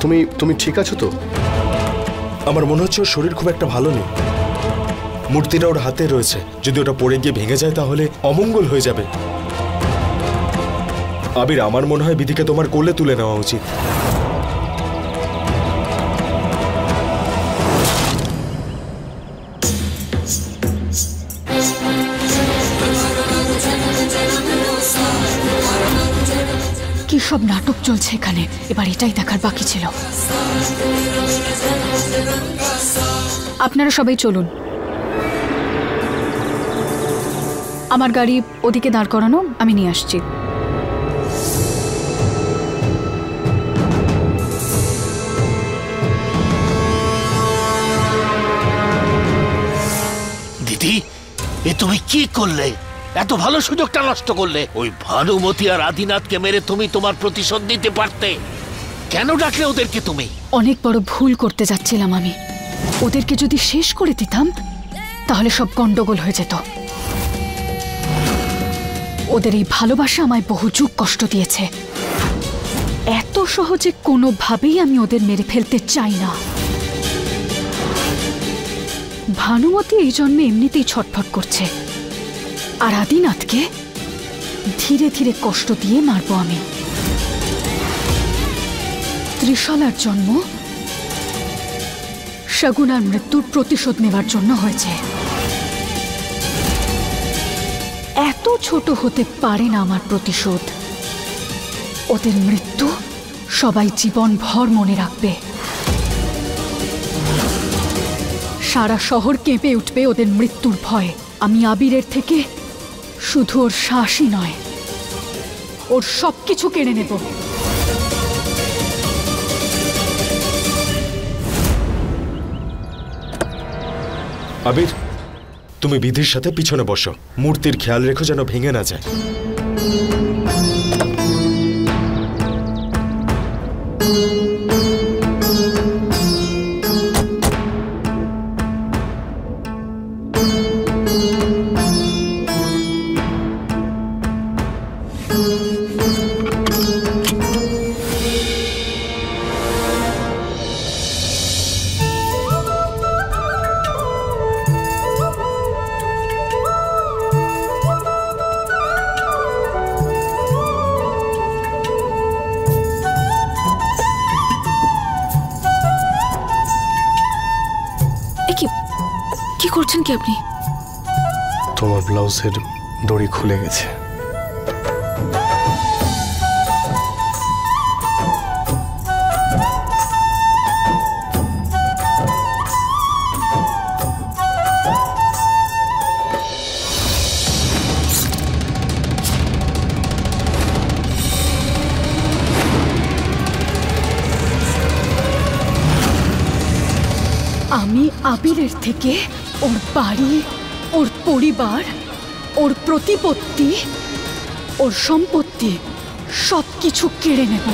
তুমি তুমি ঠিক আছো তো? আমার মনে হচ্ছে ওর শরীর খুব একটা ভালো নেই। মূর্তিটা ওর হাতে রয়েছে, যদি ওটা পড়ে গিয়ে ভেঙে যায় তাহলে অমঙ্গল হয়ে যাবে। আবির, আমার মনে হয় বিধিকে তোমার কোলে তুলে নেওয়া উচিত। কি সব নাটক চলছে এখানে, এবার এটাই দেখার বাকি ছিল। আপনারা সবাই চলুন, আমার গাড়ি ওদিকে দাঁড় করানো, আমি নিয়ে আসছি। দিদি, এ তুমি কি করলে? এত ভালো সুযোগটা নষ্ট করলে। ওই ভানুমতি আর আদিনাথকে মেরে তুমি তোমার প্রতিশোধ নিতে পারতে। কেন ডাকলে ওদেরকে তুমি? অনেক বড় ভুল করতে যাচ্ছিলাম আমি। ওদেরকে যদি শেষ করে দিতাম তাহলে সব গন্ডগোল হয়ে যেত। ওদের এই ভালোবাসা আমায় বহু যুগ কষ্ট দিয়েছে। এত সহজে কোনোভাবেই আমি ওদের মেরে ফেলতে চাই না। ভানুমতি এই জন্মে এমনিতেই ছটফট করছে, আর আদিনাথকে ধীরে ধীরে কষ্ট দিয়ে মারবো আমি। ত্রিশলার জন্ম শগুনার মৃত্যুর প্রতিশোধ নেবার জন্য হয়েছে। এত ছোট হতে পারে না আমার প্রতিশোধ। ওদের মৃত্যু সবাই জীবন ভর মনে রাখবে। সারা শহর কেঁপে উঠবে ওদের মৃত্যুর ভয়ে। আমি আবিরের থেকে শুধু ওর শ্বাসই নয়, ওর সবকিছু কেড়ে নেব। আবির, তুমি বিধির সাথে পিছনে বসো। মূর্তির খেয়াল রেখো যেন ভেঙে না যায়। কি করছেন কি আপনি? তোমার ব্লাউজের দড়ি খুলে গেছে। আমি আবিরের থেকে ওর বাড়ি, ওর পরিবার, ওর প্রতিপত্তি, ওর সম্পত্তি সবকিছু কেড়ে নেব।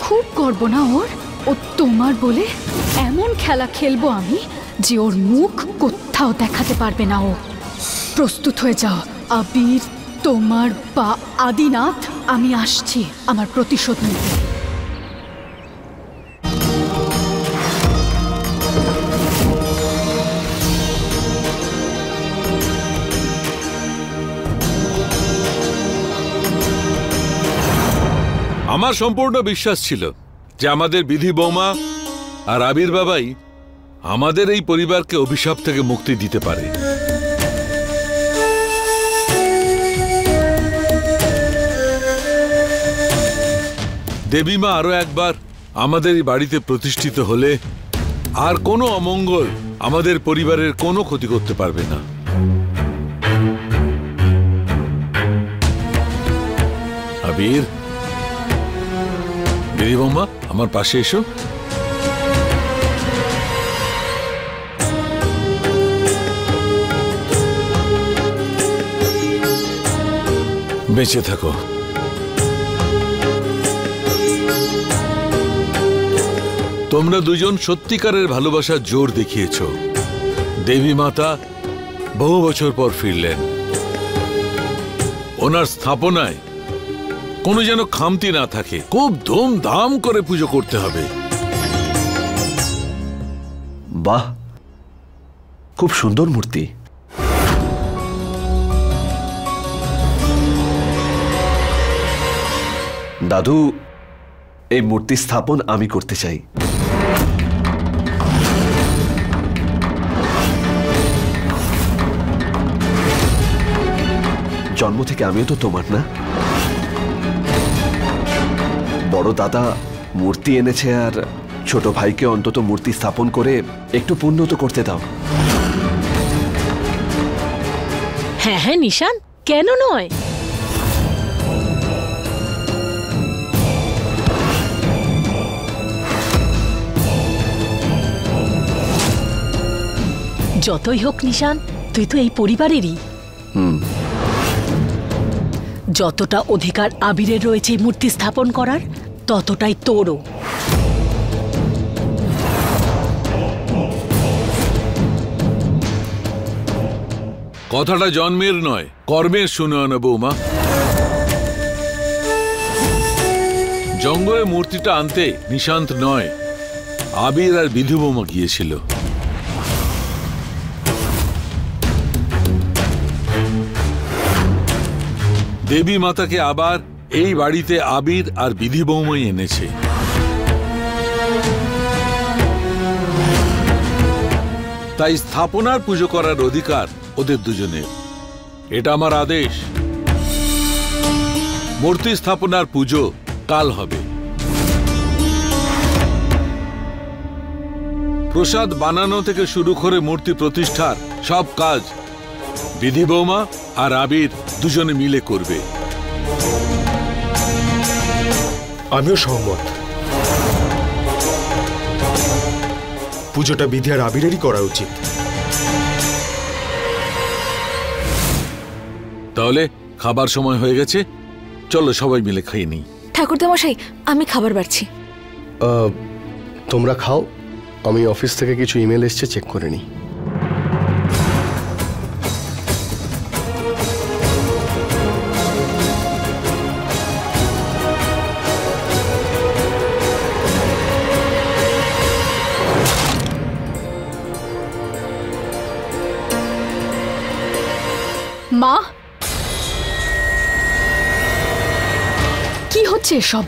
খুব গর্ব না ওর? ও তোমার বলে এমন খেলা খেলবো আমি যে ওর মুখ কোথাও দেখাতে পারবে না ও। প্রস্তুত হয়ে যাও আবির, তোমার বা আদিনাথ, আমি আসছি আমার প্রতিশোধ নিতে। আমার সম্পূর্ণ বিশ্বাস ছিল যে আমাদের বিধি বৌমা আর আবির বাবাই আমাদের এই পরিবারকে অভিশাপ থেকে মুক্তি দিতে পারে। দেবীমা আরো একবার আমাদের এই বাড়িতে প্রতিষ্ঠিত হলে আর কোনো অমঙ্গল আমাদের পরিবারের কোনো ক্ষতি করতে পারবে না। আবির, দিদি বৌমা, আমার পাশে এসো। বেঁচে থাকো। তোমরা দুজন সত্যিকারের ভালোবাসার জোর দেখিয়েছ। দেবী মাতা বহু বছর পর ফিরলেন। ওনার স্থাপনায় কোনো যেন খামতি না থাকে। খুব ধুমধাম করে পুজো করতে হবে। বাহ, খুব সুন্দর মূর্তি। দাদু, এই মূর্তি স্থাপন আমি করতে চাই। জন্ম থেকে আমিও তো তোমার না? বড় দাদা মূর্তি এনেছে, আর ছোট ভাইকে অন্তত মূর্তি স্থাপন করে একটু পুণ্য তো করতে দাও। হ্যাঁ হ্যাঁ নিশান, কেন নয়? যতই হোক নিশান, তুই তো এই পরিবারেরই। যতটা অধিকার আবিরের রয়েছে মূর্তি স্থাপন করার, ততটাই তোরও। কথাটা জন্মের নয়, কর্মের শুনে না বৌমা। জঙ্গলে মূর্তিটা আনতে নিশান্ত নয়, আবির আর বিধু বৌমা গিয়েছিল। দেবী মাতাকে আবার এই বাড়িতে আবির আর বিধি বৌমাই এনেছে। তাই স্থাপনার পুজো করার অধিকার ওদের দুজনের। এটা আমার আদেশ। মূর্তি স্থাপনার পুজো কাল হবে। প্রসাদ বানানো থেকে শুরু করে মূর্তি প্রতিষ্ঠার সব কাজ বিধি বৌমা আর আবির দুজনে মিলে করবে। আমিও সহমত। পুজোটা বিধি আর আবিরেরই করা উচিত। তাহলে খাবার সময় হয়ে গেছে, চলো সবাই মিলে খেয়ে নিই। ঠাকুরদামশাই, আমি খাবার বাড়ছি। তোমরা খাও, আমি অফিস থেকে কিছু ইমেল এসছে, চেক করে নিই। মা, কি হচ্ছে এসব?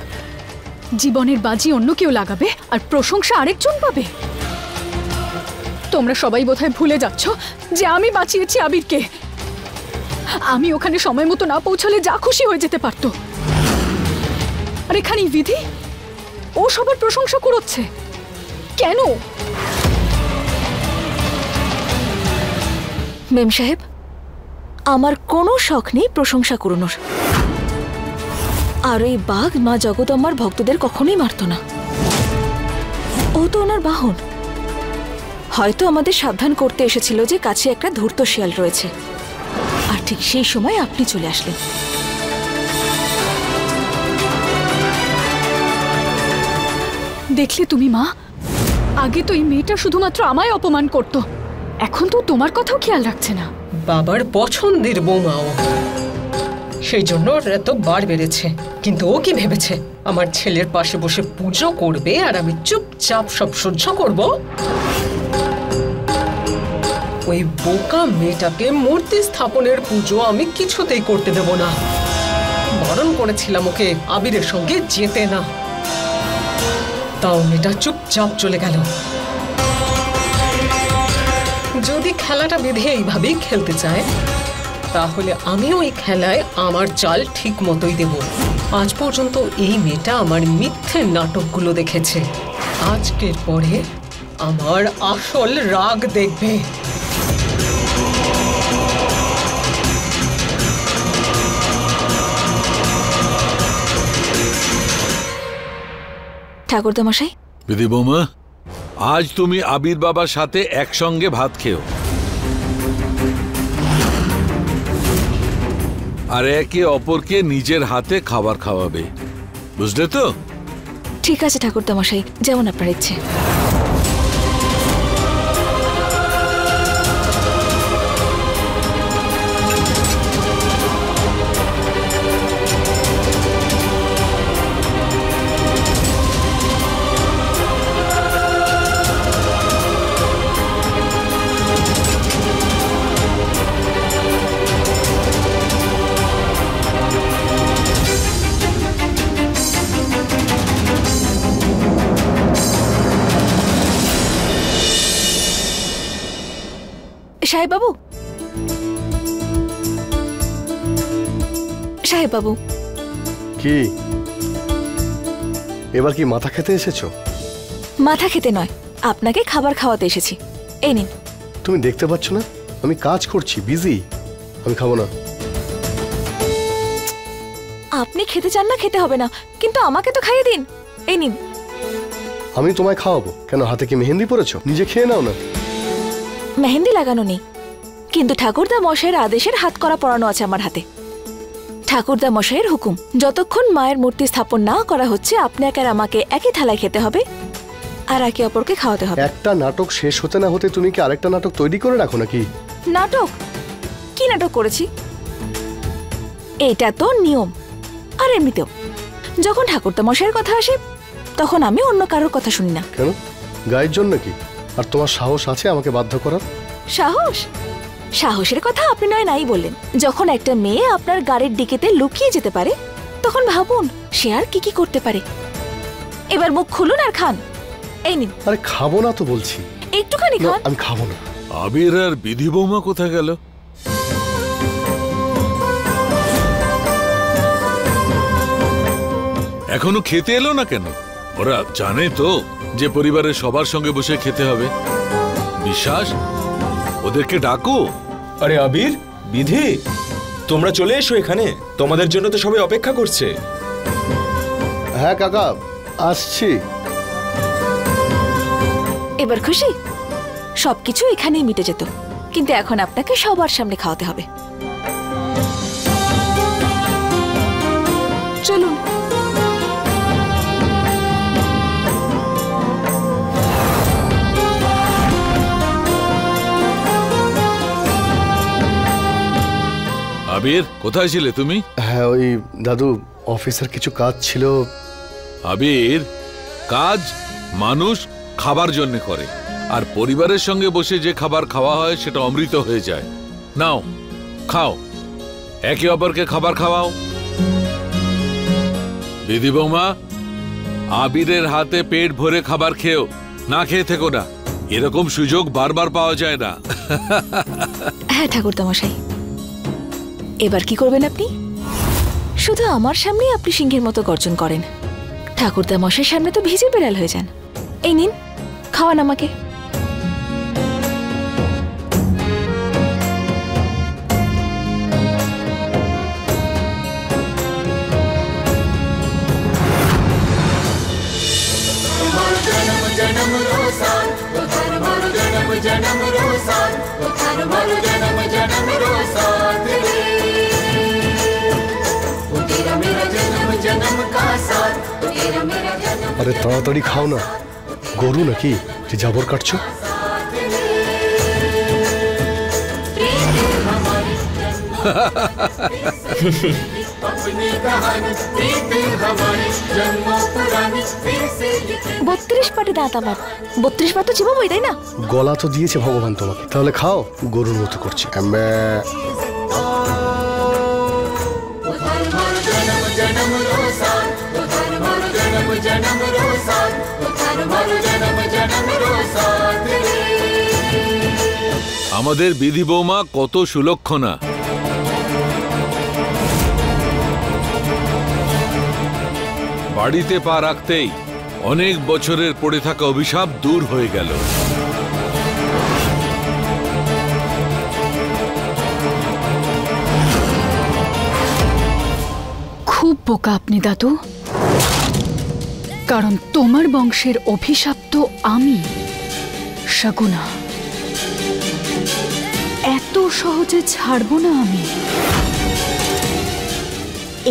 জীবনের বাজি অন্য কেউ লাগাবে আর প্রশংসা আরেকজন পাবে। তোমরা সবাই বোধহয় ভুলে যাচ্ছ যে আমি বাঁচিয়েছি আবিরকে। আমি ওখানে সময় মতো না পৌঁছলে যা খুশি হয়ে যেতে পারত। আর এখানে বিধি, ও সবার প্রশংসা করছে কেন? মেম সাহেব, আমার কোনো শখ নেই প্রশংসা করানোর। আর এই বাঘ মা জগদম্বার ভক্তদের কখনোই মারত না। ও তো ওনার বাহন। হয়তো আমাদের সাবধান করতে এসেছিল যে কাছে একটা ধূর্ত শিয়াল রয়েছে, আর ঠিক সেই সময় আপনি চলে আসলেন। দেখলে তুমি মা, আগে তো এই মেয়েটা শুধুমাত্র আমায় অপমান করত, এখন তো তোমার কথাও খেয়াল রাখছে না। বাবার পছন্দের বৌমা ও, সেই জন্য ওর এত বার বেড়েছে। কিন্তু ও কি ভেবেছে আমার ছেলের পাশে বসে পুজো করবে আর আমি চুপচাপ সব সহ্য করব? ওই বোকা মেয়েটাকে মূর্তি স্থাপনের পুজো আমি কিছুতেই করতে দেব না। বারণ করেছিলাম ওকে আবিরের সঙ্গে যেতে না, তাও মেয়েটা চুপচাপ চলে গেল। যদি খেলাটা বেঁধে এইভাবেই খেলতে চায়, তাহলে আমিও এই খেলায় আমার চাল ঠিক মতোই দেব। আজ পর্যন্ত এই মেয়েটা আমার মিথ্যে নাটকগুলো দেখেছে, আজকের পরে আমার আসল রাগ দেখবে। ঠাকুরদামশাই, বিধি বৌমা, আজ তুমি আবির বাবার সাথে একসঙ্গে ভাত খেও, আর একে অপরকে নিজের হাতে খাবার খাওয়াবে, বুঝলে তো? ঠিক আছে ঠাকুরদামশাই, যেমন আপনার ইচ্ছে। সাহেব বাবু, সাহেব বাবু, কি এবার কি মাথা খেতে এসেছো? মাথা খেতে নয়, আপনাকে খাবার খাওয়াতে এসেছি। এই নিন। তুমি দেখতে পাচ্ছ না আমি কাজ করছি, বিজি। আমি খাবো না। আপনি খেতে চান না খেতে হবে না, কিন্তু আমাকে তো খাইয়ে দিন। এই নিন। আমি তোমায় খাওয়াবো কেন? হাতে কি মেহেন্দি পরেছো? নিজে খেয়ে নাও না। মেহেন্দি লাগানো নেই, কিন্তু ঠাকুরদা মশাইয়ের আদেশের হাত করা পরানো আছে আমার হাতে। ঠাকুরদা মশাইয়ের হুকুম, যতক্ষণ মায়ের মূর্তি স্থাপন না করা হচ্ছে আপনাকে আর আমাকে একই থালায় খেতে হবে আর একে অপরকে খাওয়াতে হবে। একটা নাটক শেষ হতে না হতে তুমি কি আরেকটা নাটক তৈরি করে রাখো নাকি? নাটক? কি নাটক করেছি? এটা তো নিয়ম। আর এমনিতেও যখন ঠাকুরদা মশাইয়ের কথা আসে তখন আমি অন্য কারোর কথা শুনি না। কেন? গায়ের জন্য কি? আর তোমার সাহস আছে আমাকে বাধ্য করার? সাহস? সাহসের কথা আপনি নয় নাই বললেন। যখন একটা মেয়ে আপনার গাড়ির ডিকিতে লুকিয়ে যেতে পারে তখন ভাবুন সে আর কি কি করতে পারে। এবার মুখ খুলুন আর খান। এই নিন। আরে খাবো না তো বলছি। একটুখানি খান। আমি খাবো না। আবির আর বিধি বৌমা কোথায় গেল? এখনো খেতে এলো না কেন? ওরা জানে তো যে পরিবারের সবার সঙ্গে বসে খেতে হবে। বিশ্বাস, ওদেরকে ডাকো। আরে আবির, বিধি, তোমরা চলে এসো এখানে, তোমাদের জন্য তো সবাই অপেক্ষা করছে। হ্যাঁ কাকা, আসছি। এবার খুশি? সবকিছু এখানেই মিটে যেত, কিন্তু এখন আপনাকে সবার সামনে খাওয়াতে হবে। চলুন। আবির, কোথায় ছিলে তুমি? হ্যাঁ ওই দাদু, অফিসের কিছু কাজ ছিল। আবির, কাজ মানুষ খাবার জন্য করে, আর পরিবারের সঙ্গে বসে যে খাবার খাওয়া হয় সেটা অমৃত হয়ে যায়। নাও খাও, একে অপরকে খাবার খাওয়াও। দিদি বৌমা, আবিরের হাতে পেট ভরে খাবার খেও, না খেয়ে থেকো না। এরকম সুযোগ বারবার পাওয়া যায় না। হ্যাঁ ঠাকুরদা মশাই, এবার কি করবেন আপনি? শুধু আমার সামনেই আপনি সিংহের মতো গর্জন করেন, ঠাকুরদা মশাইয়ের সামনে তো ভিজে বেড়াল হয়ে যান। এই নিন, খাওয়ান আমাকে। আরে তাড়াতাড়ি খাও না, গরু নাকি যে জাবর কাটছো? বত্রিশ পাটি দাঁত আমার, 32 পাট তো চিবাবই, তাই না? গলা তো দিয়েছে ভগবান তোমাকে, তাহলে খাও। গরুর মতো করছে। আমাদের বিধি বৌমা কত সুলক্ষণা। বাড়িতে পা রাখতেই অনেক বছরের পড়ে থাকা অভিশাপ দূর হয়ে গেল। খুব বোকা আপনি দাদু, কারণ তোমার বংশের অভিশাপ তো আমি, শগুনা। এত সহজে ছাড়বো না আমি।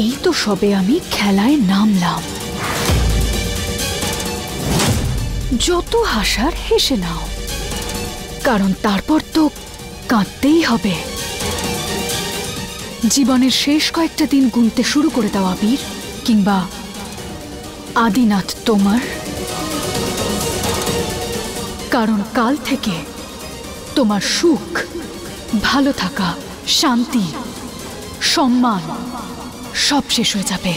এই তো সবে আমি খেলায় নামলাম। যত হাসার হেসে নাও, কারণ তারপর তো কাঁদতেই হবে। জীবনের শেষ কয়েকটা দিন গুনতে শুরু করে দাও আবির, কিংবা আদিনাথ তোমার। কারণ কাল থেকে তোমার সুখ, ভালো থাকা, শান্তি, সম্মান সব শেষ হয়ে যাবে।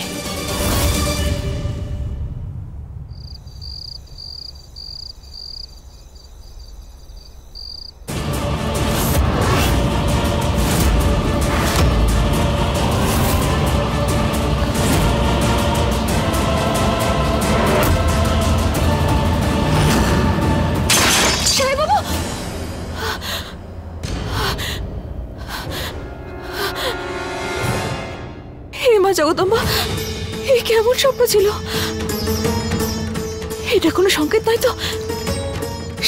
মা জগদম্বা, এই কেমন স্বপ্ন ছিল? এটা কোনো সংকেত নয় তো?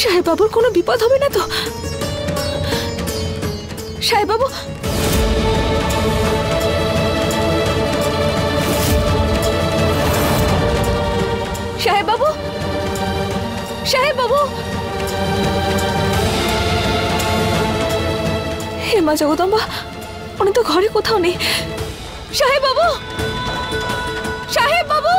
সাহেব বাবুর কোনো বিপদ হবে না তো? সাহেব বাবু, সাহেব বাবু, সাহেব বাবু, হে মা জগদম্বা, উনি তো ঘরে কোথাও নেই। সাহেব বাবু, সাহেব বাবু,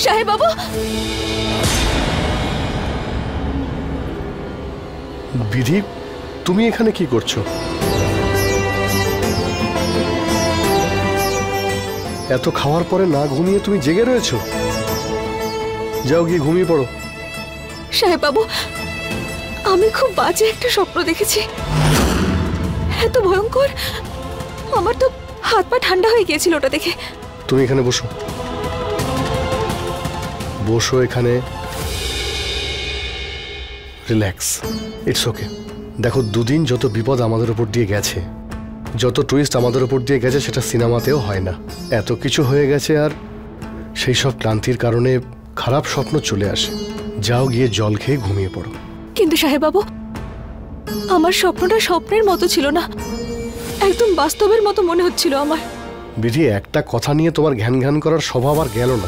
সাহেব বাবু। বিধি, তুমি এখানে কি করছো? এত খাওয়ার পরে না ঘুমিয়ে তুমি জেগে রয়েছো? যাও গিয়ে ঘুমিয়ে পড়ো। সাহেব বাবু, আমি খুব বাজে একটা স্বপ্ন দেখেছি, এত ভয়ঙ্কর, আমার তো হাত পা ঠান্ডা হয়ে গিয়েছিল ওটা দেখে। তুমি এখানে বসো, বসো এখানে, রিল্যাক্স, ইটস ওকে। দেখো, দুদিন যত বিপদ আমাদের উপর দিয়ে গেছে, যত টুইস্ট আমাদের উপর দিয়ে গেছে, সেটা সিনেমাতেও হয় না। এত কিছু হয়ে গেছে, আর সেই সব ক্লান্তির কারণে খারাপ স্বপ্ন চলে আসে। যাও গিয়ে জল খেয়ে ঘুমিয়ে পড়ো। কিন্তু সাহেব বাবু, আমার স্বপ্নটা স্বপ্নের মতো ছিল না, একদম বাস্তবের মতো মনে হচ্ছিল আমার। বিধি, একটা কথা নিয়ে তোমার ঘ্যান ঘ্যান করার স্বভাব আর গেল না।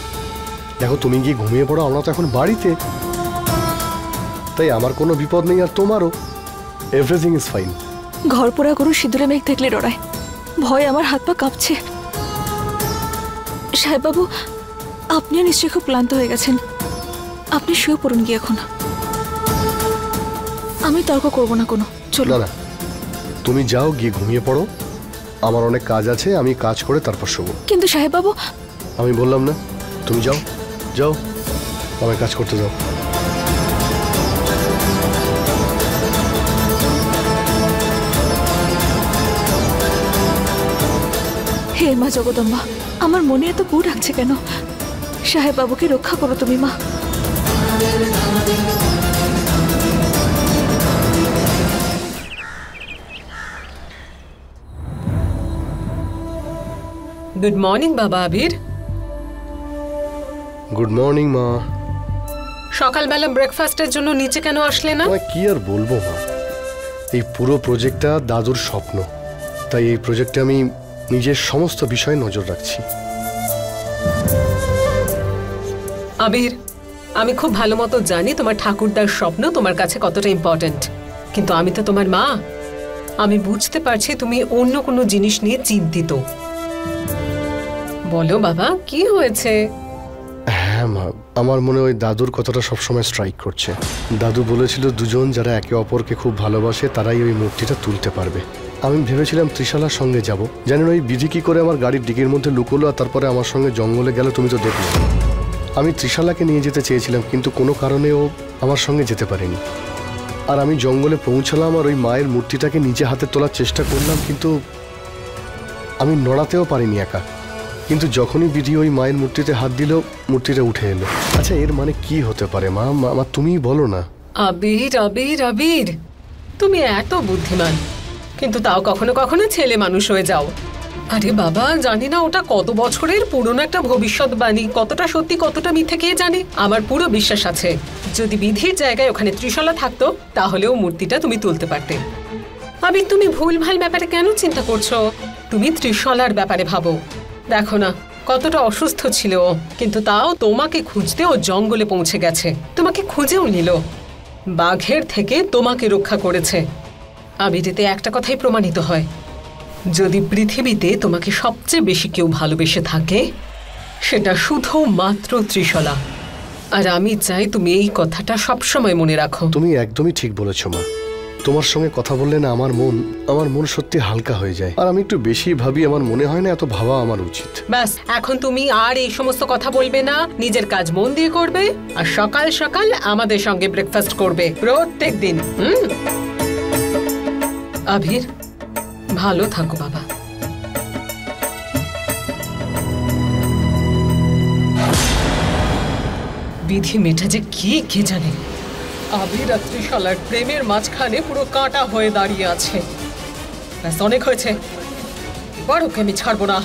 দেখো, তুমি গিয়ে ঘুমিয়ে পড়ো, আমরা তো এখন বাড়িতে, তাই আমার কোনো বিপদ নেই, আর তোমারও। Everything is fine. ঘর পোড়া গরু সিঁদুরে মেঘ দেখলে ডরায়, ভয় আমার হাত পা কাঁপছে। সাহেব বাবু, আপনিও নিশ্চয়ই খুব ক্লান্ত হয়ে গেছেন, আপনি শুয়ে পড়ুন গিয়ে এখন। আমি তর্ক করবো না কোনো, চলো। না, তুমি যাও গিয়ে ঘুমিয়ে পড়ো, আমার অনেক কাজ আছে, আমি কাজ করে তারপর শোবো। কিন্তু সাহেব বাবু, আমি বললাম না, তুমি যাও, যাও, আমার কাজ করতে যাও। হে মা জগদম্বা, আমার মনে এত গু ডাকছে কেন? সাহেব বাবুকে রক্ষা করো তুমি মা। গুড মর্নিং বাবা আবির। গুড মর্নিং মা। সকালবেলা ব্রেকফাস্টের জন্য নিচে কেন আসলে না? কি আর বলবো মা, এই পুরো প্রজেক্টটা দাদুর স্বপ্ন, তাই এই প্রজেক্টে আমি নিজের সমস্ত বিষয়ে নজর রাখছি। আবির, আমি খুব ভালো মতো জানি তোমার ঠাকুরদার স্বপ্ন তোমার কাছে কতটা ইম্পর্ট্যান্ট, কিন্তু আমি তো তোমার মা, আমি বুঝতে পারছি তুমি অন্য কোনো জিনিস নিয়ে চিন্তিত। বলো বাবা, কি হয়েছে? হ্যাঁ মা, আমার মনে ওই দাদুর কথাটা সবসময় স্ট্রাইক করছে। দাদু বলেছিল দুজন যারা একে অপরকে খুব ভালোবাসে তারাই ওই মূর্তিটা তুলতে পারবে। আমি ভেবেছিলাম ত্রিশালার সঙ্গে যাব, জানেন ওই বিধি কি করে আমার গাড়ির ডিকির মধ্যে লুকোলো আর তারপরে আমার সঙ্গে জঙ্গলে গেল, তুমি তো দেখলে। আমি ত্রিশালাকে নিয়ে যেতে চেয়েছিলাম, কিন্তু কোনো কারণে ও আমার সঙ্গে যেতে পারেনি। আর আমি জঙ্গলে পৌঁছালাম আর ওই মায়ের মূর্তিটাকে নিজে হাতে তোলার চেষ্টা করলাম, কিন্তু আমি নড়াতেও পারিনি একা। কিন্তু যখনই বিধি ওই মায়ের মূর্তিতে হাত দিল, মূর্তিটা উঠে এলো। আচ্ছা, এর মানে কি হতে পারে মা? মা তুমিই বলো না। আবির আবির আবির, তুমি এত বুদ্ধিমান, কিন্তু তাও কখনো কখনো ছেলে মানুষ হয়ে যাও। আরে বাবা, জানি না ওটা কত বছরের পুরনো একটা ভবিষ্যৎবাণী, কতটা সত্যি কতটা মিথ্যে কে জানে। আমার পুরো বিশ্বাস আছে যদি বিধির জায়গায় ওখানে ত্রিশালা থাকতো তাহলেও মূর্তিটা তুমি তুলতে পারতে। আবির, তুমি ভুলভাল ব্যাপারে কেন চিন্তা করছো? তুমি ত্রিশালার ব্যাপারে ভাবো। দেখো না কতটা অসুস্থ ছিল ও, কিন্তু তাও তোমাকে খুঁজতে ও জঙ্গলে পৌঁছে গেছে, তোমাকে খুঁজেও নিল, বাঘের থেকে তোমাকে রক্ষা করেছে। আবিরেতে একটা কথাই প্রমাণিত হয়, যদি পৃথিবীতে তোমাকে সবচেয়ে বেশি কেউ ভালোবেসে থাকে সেটা শুধুমাত্র ত্রিশালা। আর আমি চাই তুমি এই কথাটা সবসময় মনে রাখো। তুমি একদমই ঠিক বলেছো মা। তোমার সঙ্গে কথা বললে না আমার মন সত্যি হালকা হয়ে যায়। আর আমি একটু বেশি ভাবি, আমার মনে হয় না এত ভাবা আমার উচিত। ব্যাস, এখন তুমি আর এই সমস্ত কথা বলবে না, নিজের কাজ মন দিয়ে করবে, আর সকাল সকাল আমাদের সঙ্গে ব্রেকফাস্ট করবে প্রত্যেক দিন। আবির, ভালো থাকো বাবা। বিধি মেটা যে কি কে জানে। আবির আর ত্রিশালার প্রেমের মাঝখানে পুরো কাঁটা হয়ে দাঁড়িয়ে আছে। ব্যাস, অনেক হয়েছে, এবার ওকে আমি ছাড়বো না।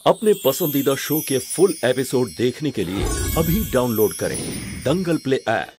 अपने पसंदीदा शो के फुल एपिसोड देखने के लिए अभी डाउनलोड करें दंगल प्ले ऐप।